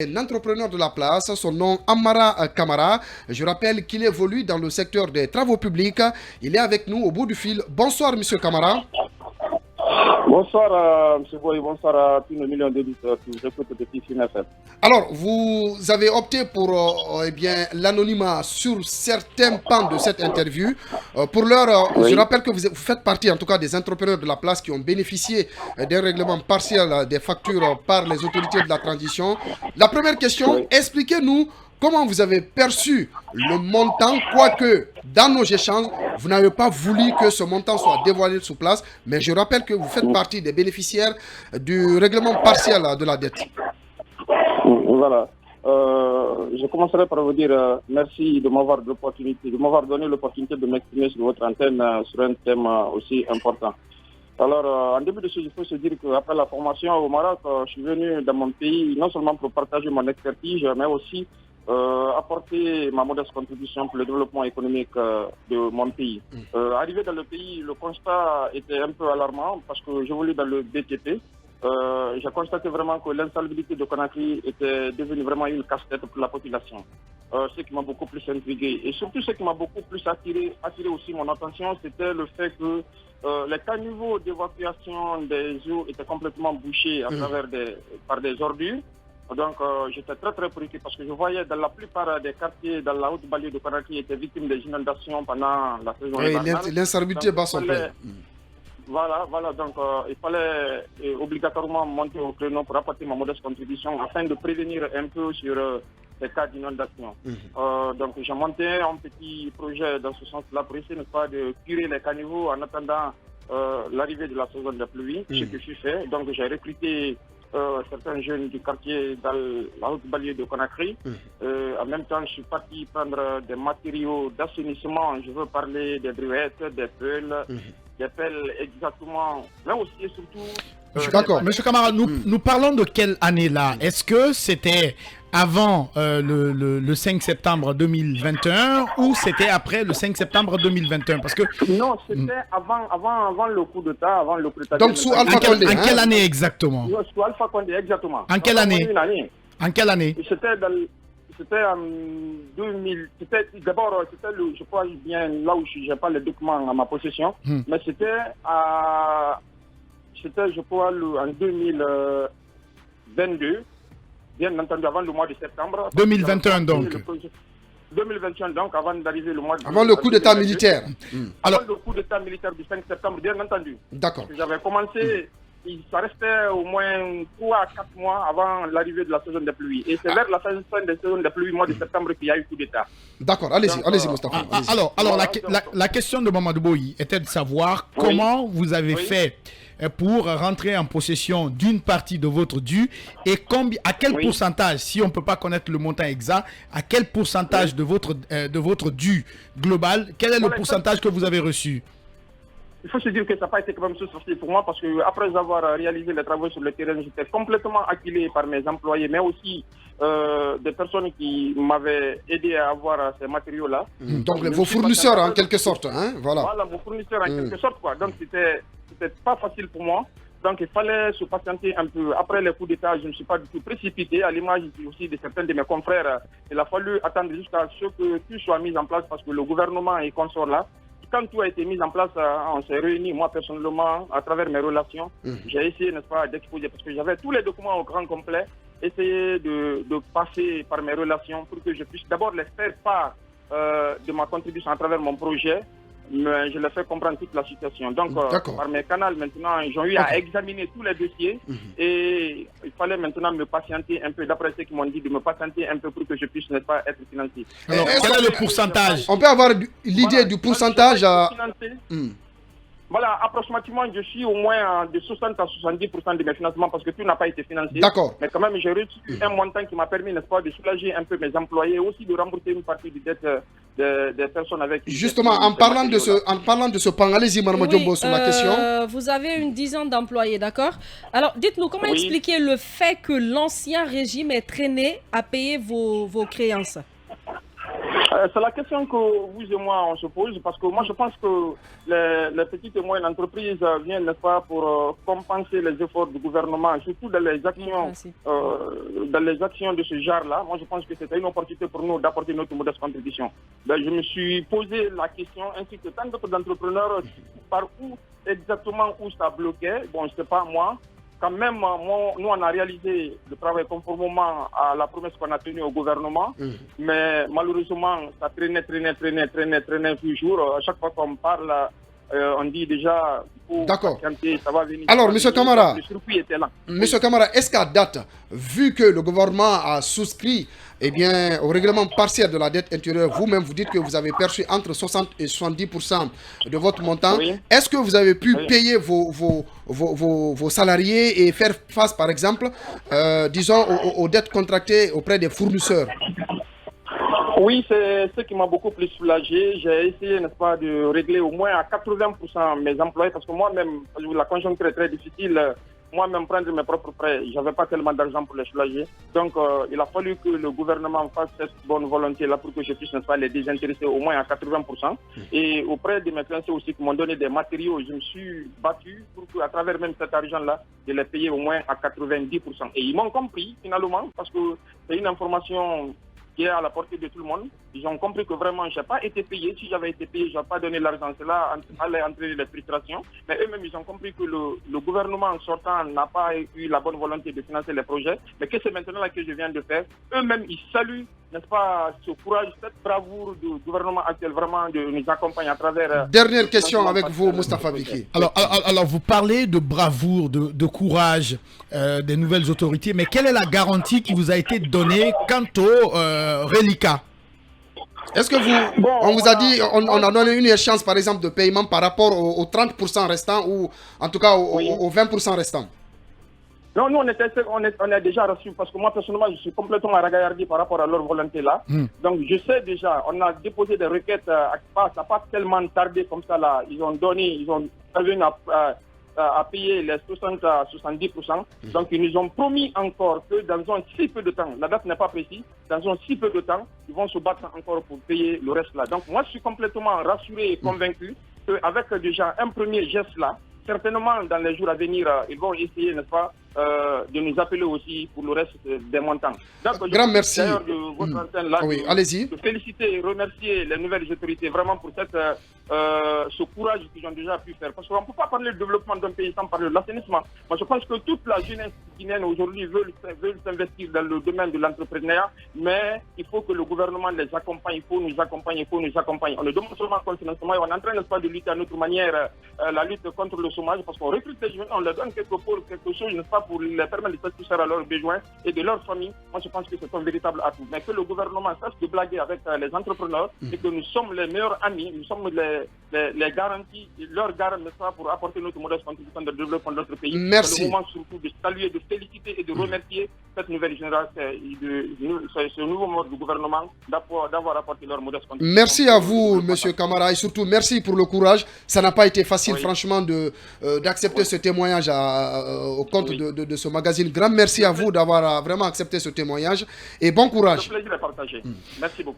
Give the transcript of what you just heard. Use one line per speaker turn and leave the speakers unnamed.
Un entrepreneur de la place, son nom Amara Kamara. Je rappelle qu'il évolue dans le secteur des travaux publics. Il est avec nous au bout du fil. Bonsoir, monsieur Kamara.
Bonsoir, M. Boy, bonsoir à tous les millions d'éditeurs qui vous écoutent depuis FINEFM.
Alors, vous avez opté pour l'anonymat sur certains pans de cette interview. Pour l'heure,
Oui.
je rappelle que vous faites partie, en tout cas, des entrepreneurs de la place qui ont bénéficié d'un règlement partiel des factures par les autorités de la transition. La première question,
Oui.
expliquez-nous comment vous avez perçu le montant, quoique dans nos échanges, vous n'avez pas voulu que ce montant soit dévoilé sur place, mais je rappelle que vous faites partie des bénéficiaires du règlement partiel de la dette.
Voilà. Je commencerai par vous dire merci de m'avoir donné l'opportunité de m'exprimer sur votre antenne sur un thème aussi important. Alors, en début de ce, il faut se dire qu'après la formation au Maroc, je suis venu dans mon pays non seulement pour partager mon expertise, mais aussi apporter ma modeste contribution pour le développement économique de mon pays. Arrivé dans le pays, le constat était un peu alarmant parce que je voulais dans le BTP. J'ai constaté vraiment que l'insalubrité de Conakry était devenue vraiment une casse-tête pour la population. Ce qui m'a beaucoup plus intrigué. Et surtout, ce qui m'a beaucoup plus attiré aussi mon attention, c'était le fait que les caniveaux d'évacuation des eaux étaient complètement bouchés à travers par des ordures. Donc, j'étais très très préoccupé parce que je voyais dans la plupart des quartiers, dans la haute banlieue de Conakry, étaient victimes des inondations pendant la saison hivernale.
Oui, l'insalubrité bat son plein.
Voilà, donc il fallait obligatoirement monter au créneau pour apporter ma modeste contribution afin de prévenir un peu sur les cas d'inondation. Donc j'ai monté un petit projet dans ce sens-là pour essayer, n'est-ce pas, de curer les caniveaux en attendant l'arrivée de la saison de pluie, ce que je fais. Donc j'ai recruté certains jeunes du quartier dans la haute banlieue de Conakry. En même temps, je suis parti prendre des matériaux d'assainissement. Je veux parler des bruettes, des pelles exactement, mais aussi et surtout...
D'accord.
Monsieur Kamara, nous parlons de quelle année là? Est-ce que c'était avant le 5 septembre 2021 ou c'était après le 5 septembre 2021? Parce que...
Non, c'était avant le coup d'État,
Donc sous Alpha Condé.
En quelle année exactement?
Sous Alpha Condé, exactement.
En quelle année? En quelle année?
C'était en 2000. D'abord, je crois bien là où je n'ai pas les documents à ma possession, mais c'était je crois, en 2022, bien entendu avant le mois de septembre.
2021 donc.
2021 donc, avant d'arriver le mois de...
Avant le coup d'État militaire.
Avant le coup d'État militaire du 5 septembre, bien entendu.
D'accord.
J'avais commencé... Ça restait au moins 3 à 4 mois avant l'arrivée de la saison des pluies. Et c'est vers la fin des saisons des pluies, mois de septembre, qu'il y a eu coup d'État.
D'accord, allez-y, Moustapha.
Alors, la question de Mamadou Boyi était de savoir comment vous avez fait pour rentrer en possession d'une partie de votre dû et à quel pourcentage, si on ne peut pas connaître le montant exact, à quel pourcentage de votre dû global, quel est le pourcentage que vous avez reçu?
Il faut se dire que ça n'a pas été quand même facile pour moi parce que après avoir réalisé les travaux sur le terrain, j'étais complètement acculé par mes employés, mais aussi des personnes qui m'avaient aidé à avoir ces matériaux-là.
Donc vos fournisseurs en quelque sorte, hein, voilà.
Voilà, vos fournisseurs en quelque sorte, quoi. Donc c'était pas facile pour moi. Donc il fallait se patienter un peu. Après les coups d'État, je ne me suis pas du tout précipité. À l'image aussi de certains de mes confrères, il a fallu attendre jusqu'à ce que tout soit mis en place parce que le gouvernement est consort là. Quand tout a été mis en place, on s'est réunis, moi personnellement, à travers mes relations. J'ai essayé, n'est-ce pas, d'exposer, parce que j'avais tous les documents au grand complet, essayer de passer par mes relations pour que je puisse d'abord les faire part de ma contribution à travers mon projet, mais je les fais comprendre toute la situation. Donc, par mes canaux, maintenant, ils ont eu à examiner tous les dossiers et il fallait maintenant me patienter un peu, d'après ceux qui m'ont dit de me patienter un peu pour que je puisse, n'est-ce pas, être financé.
Alors, quel est le pourcentage?
On peut avoir l'idée du pourcentage
Voilà, approximativement, je suis au moins de 60 à 70% de mes financements parce que tout n'a pas été financé.
D'accord.
Mais quand même, j'ai reçu un montant qui m'a permis, n'est-ce pas, de soulager un peu mes employés et aussi de rembourser une partie des dettes des personnes avec qui...
Justement, en parlant de ce pan, allez-y, Mme Diombo, sur la question.
Vous avez une dizaine d'employés, d'accord? Alors, dites-nous, comment expliquer le fait que l'ancien régime ait traîné à payer vos créances?
C'est la question que vous et moi on se pose, parce que moi je pense que les petites et moyennes entreprises viennent, n'est-ce pas, pour compenser les efforts du gouvernement, surtout dans les actions de ce genre-là. Moi je pense que c'était une opportunité pour nous d'apporter notre modeste contribution. Ben, je me suis posé la question, ainsi que tant d'autres entrepreneurs, par où exactement où ça bloquait. Bon, je ne sais pas moi. Quand même, nous, on a réalisé le travail conformément à la promesse qu'on a tenue au gouvernement. Mais malheureusement, ça traînait toujours. À chaque fois qu'on parle, on dit déjà...
D'accord.
Ça va venir.
Alors, M. Camara,
le circuit était là.
Monsieur Camara, est-ce qu'à date, vu que le gouvernement a souscrit au règlement partiel de la dette intérieure, vous-même vous dites que vous avez perçu entre 60 et 70% de votre montant, est-ce que vous avez pu payer vos salariés et faire face, par exemple, disons, aux dettes contractées auprès des fournisseurs?
Oui, c'est ce qui m'a beaucoup plus soulagé. J'ai essayé, n'est-ce pas, de régler au moins à 80% mes employés, parce que moi-même, la conjoncture est très difficile. Moi-même, prendre mes propres prêts, je n'avais pas tellement d'argent pour les soulager. Donc, il a fallu que le gouvernement fasse cette bonne volonté-là pour que je puisse, n'est-ce pas, les désintéresser au moins à 80%. Et auprès de mes financiers aussi qui m'ont donné des matériaux, je me suis battu pour qu'à travers même cet argent-là, je les paye au moins à 90%. Et ils m'ont compris, finalement, parce que c'est une information qui est à la portée de tout le monde. Ils ont compris que vraiment, je n'ai pas été payé. Si j'avais été payé, je n'aurais pas donné l'argent. Cela allait entraîner les frustrations. Mais eux-mêmes, ils ont compris que le gouvernement sortant n'a pas eu la bonne volonté de financer les projets. Mais que c'est maintenant là que je viens de faire. Eux-mêmes, ils saluent, n'est-ce pas, ce courage, cette bravoure du gouvernement actuel, vraiment de nous accompagner à travers...
Dernière question avec vous, Moustapha Biki.
Alors, vous parlez de bravoure, de courage des nouvelles autorités, mais quelle est la garantie qui vous a été donnée quant au reliquat?
Est-ce que on vous a dit, on a donné une échéance par exemple de paiement par rapport aux 30% restants ou en tout cas aux 20% restants?
Non, nous on est déjà reçus, parce que moi personnellement je suis complètement ragaillardi par rapport à leur volonté là. Donc je sais déjà, on a déposé des requêtes, ça n'a pas tellement tardé comme ça là. Ils ont parvenu à payer les 60 à 70%. Donc ils nous ont promis encore que dans un si peu de temps, la date n'est pas précise, dans un si peu de temps, ils vont se battre encore pour payer le reste là. Donc moi je suis complètement rassuré et convaincu qu'avec déjà un premier geste là, certainement dans les jours à venir, ils vont essayer, n'est-ce pas, de nous appeler aussi pour le reste des montants. Donc,
grand merci.
D'ailleurs, de votre antenne là,
allez-y.
De féliciter et remercier les nouvelles autorités vraiment pour ce courage qu'ils ont déjà pu faire. Parce qu'on ne peut pas parler du développement d'un pays sans parler de l'assainissement. Moi, je pense que toute la jeunesse guinéenne aujourd'hui veut s'investir dans le domaine de l'entrepreneuriat, mais il faut que le gouvernement les accompagne, il faut nous accompagner. On ne demande seulement qu'on financement, on est en train, n'est-ce pas, de lutter à notre manière, la lutte contre le chômage, parce qu'on recrute les jeunes, on leur donne quelque chose, n'est-ce pas, pour les permettre de satisfaire à leurs besoins et de leur famille. Moi, je pense que c'est un véritable atout. Mais que le gouvernement sache de blaguer avec les entrepreneurs et que nous sommes les meilleurs amis, nous sommes les garanties, leurs garanties, n'est-ce pas, pour apporter notre modeste contribution de développement de notre pays.
Merci.
C'est le moment surtout de saluer, de féliciter et de remercier cette nouvelle génération, ce nouveau mode du gouvernement d'avoir apporté leur modeste contribution.
Merci à vous, Monsieur Camara, et surtout merci pour le courage. Ça n'a pas été facile, franchement, d'accepter ce témoignage au compte de ce magazine. Grand merci à vous d'avoir vraiment accepté ce témoignage et bon courage.
Le plaisir est partagé. Merci beaucoup.